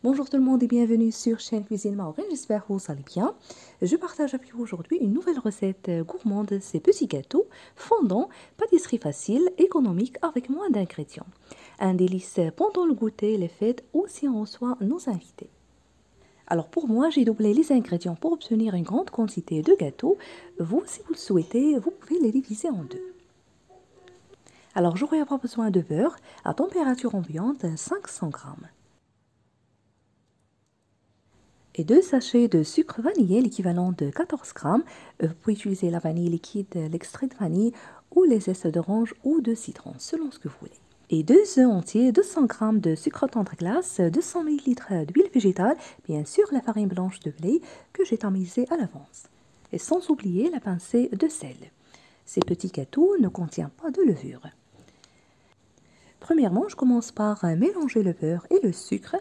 Bonjour tout le monde et bienvenue sur chaîne Cuisine Marocaine, j'espère que vous allez bien. Je partage avec vous aujourd'hui une nouvelle recette gourmande, ces petits gâteaux fondants, pâtisserie facile, économique avec moins d'ingrédients. Un délice pendant le goûter, les fêtes ou si on reçoit nos invités. Alors pour moi, j'ai doublé les ingrédients pour obtenir une grande quantité de gâteaux. Vous, si vous le souhaitez, vous pouvez les diviser en deux. Alors j'aurai avoir besoin de beurre à température ambiante 500 g. Et 2 sachets de sucre vanillé, l'équivalent de 14 g. Vous pouvez utiliser la vanille liquide, l'extrait de vanille ou les zestes d'orange ou de citron, selon ce que vous voulez. Et 2 œufs entiers, 200 g de sucre tendre glace, 200 ml d'huile végétale, bien sûr la farine blanche de blé que j'ai tamisée à l'avance. Et sans oublier la pincée de sel. Ces petits gâteaux ne contiennent pas de levure. Premièrement, je commence par mélanger le beurre et le sucre.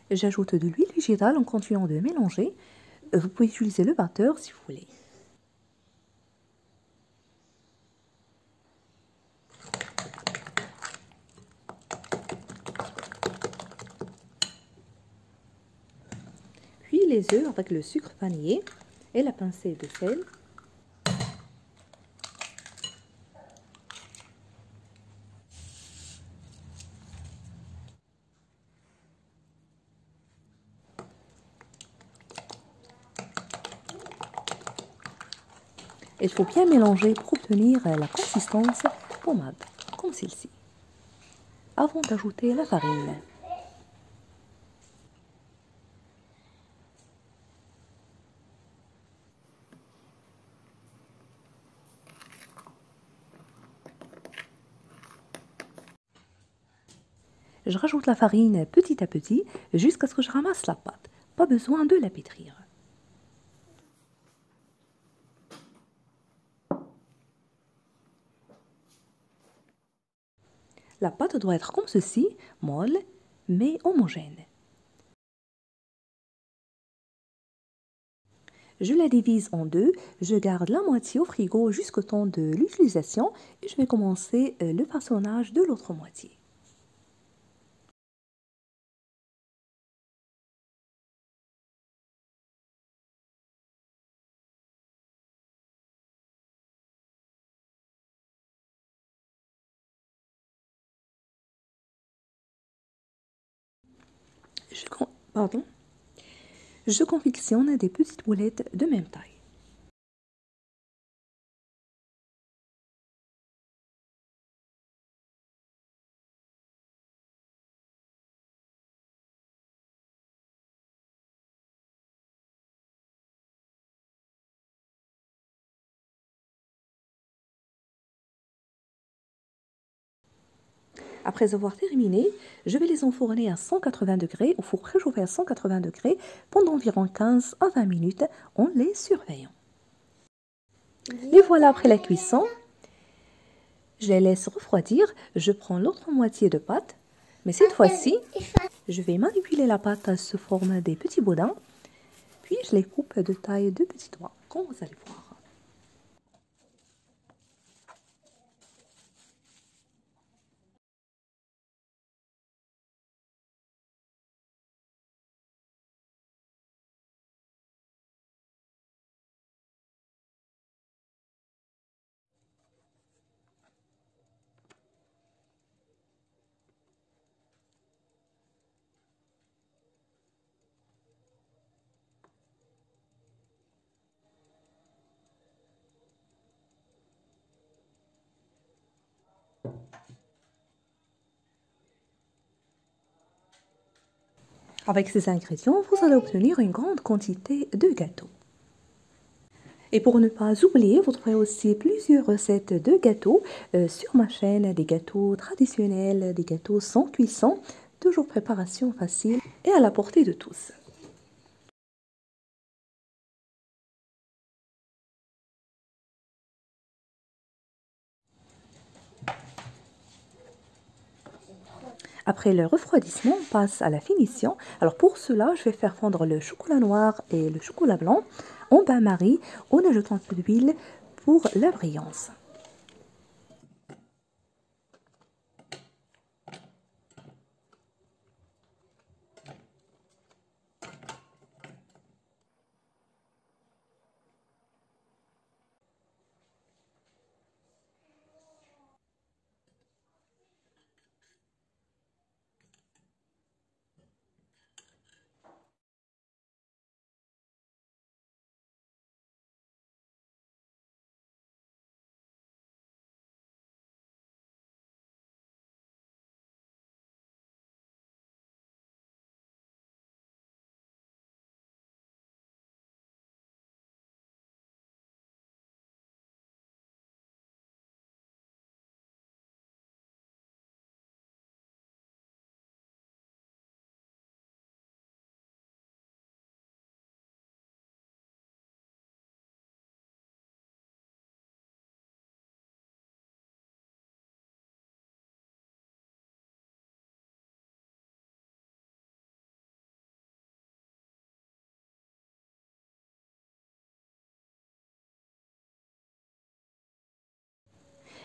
J'ajoute de l'huile végétale en continuant de mélanger. Vous pouvez utiliser le batteur si vous voulez. Puis les œufs avec le sucre vanillé et la pincée de sel. Il faut bien mélanger pour obtenir la consistance pommade, comme celle-ci, avant d'ajouter la farine. Je rajoute la farine petit à petit jusqu'à ce que je ramasse la pâte. Pas besoin de la pétrir. La pâte doit être comme ceci, molle, mais homogène. Je la divise en deux, je garde la moitié au frigo jusqu'au temps de l'utilisation et je vais commencer le façonnage de l'autre moitié. Je confectionne des petites boulettes de même taille. Après avoir terminé, je vais les enfourner à 180 degrés, au four préchauffé à 180 degrés, pendant environ 15 à 20 minutes en les surveillant. Et voilà après la cuisson. Je les laisse refroidir. Je prends l'autre moitié de pâte, mais cette fois-ci, je vais manipuler la pâte sous forme des petits boudins, puis je les coupe de taille de petits doigts, comme vous allez voir. Avec ces ingrédients, vous allez obtenir une grande quantité de gâteaux. Et pour ne pas oublier, vous trouverez aussi plusieurs recettes de gâteaux sur ma chaîne, des gâteaux traditionnels, des gâteaux sans cuisson, toujours préparation facile et à la portée de tous. Après le refroidissement, on passe à la finition. Alors pour cela, je vais faire fondre le chocolat noir et le chocolat blanc en bain-marie en ajoutant un peu d'huile pour la brillance.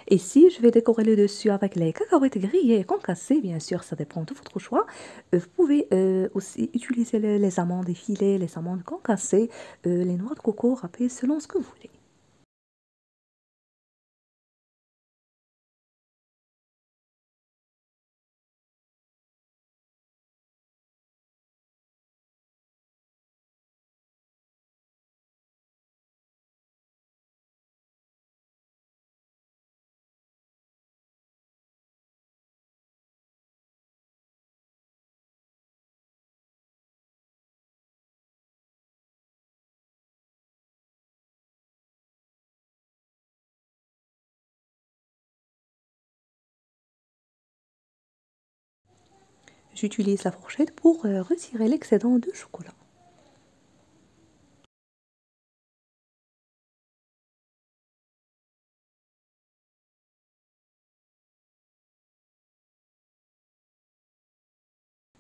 Ici, je vais décorer le dessus avec les cacahuètes grillées et concassées, bien sûr, ça dépend de votre choix. Vous pouvez aussi utiliser les amandes effilées, les amandes concassées, les noix de coco râpées, selon ce que vous voulez. J'utilise la fourchette pour retirer l'excédent de chocolat.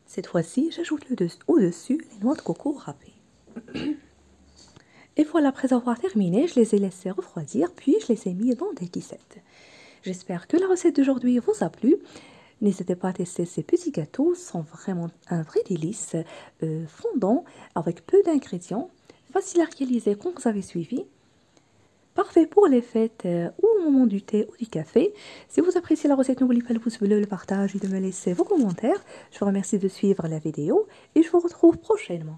Cette fois-ci, j'ajoute au-dessus les noix de coco râpées. Et voilà, après avoir terminé, je les ai laissés refroidir, puis je les ai mis dans des lissettes. J'espère que la recette d'aujourd'hui vous a plu. N'hésitez pas à tester ces petits gâteaux, sont vraiment un vrai délice, fondant, avec peu d'ingrédients, facile à réaliser quand vous avez suivi. Parfait pour les fêtes ou au moment du thé ou du café. Si vous appréciez la recette, n'oubliez pas le pouce bleu, le partage et de me laisser vos commentaires. Je vous remercie de suivre la vidéo et je vous retrouve prochainement.